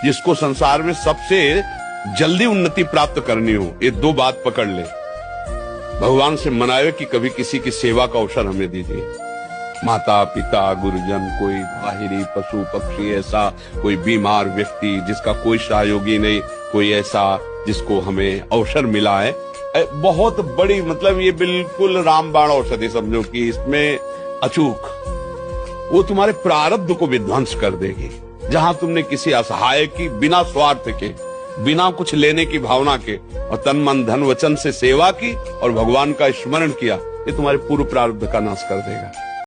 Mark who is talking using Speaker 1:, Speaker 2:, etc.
Speaker 1: जिसको संसार में सबसे जल्दी उन्नति प्राप्त करनी हो, ये दो बात पकड़ ले। भगवान से मनावे कि कभी किसी की सेवा का अवसर हमें दीजिए। माता पिता गुरुजन, कोई बाहरी पशु पक्षी, ऐसा कोई बीमार व्यक्ति जिसका कोई सहयोगी नहीं, कोई ऐसा जिसको हमें अवसर मिला है, बहुत बड़ी, मतलब ये बिल्कुल रामबाण औषधि समझो कि इसमें अचूक वो तुम्हारे प्रारब्ध को विध्वंस कर देगी। जहां तुमने किसी असहाय की बिना स्वार्थ के, बिना कुछ लेने की भावना के और तन मन धन वचन से सेवा की और भगवान का स्मरण किया, ये तुम्हारे पूर्व प्रारब्ध का नाश कर देगा।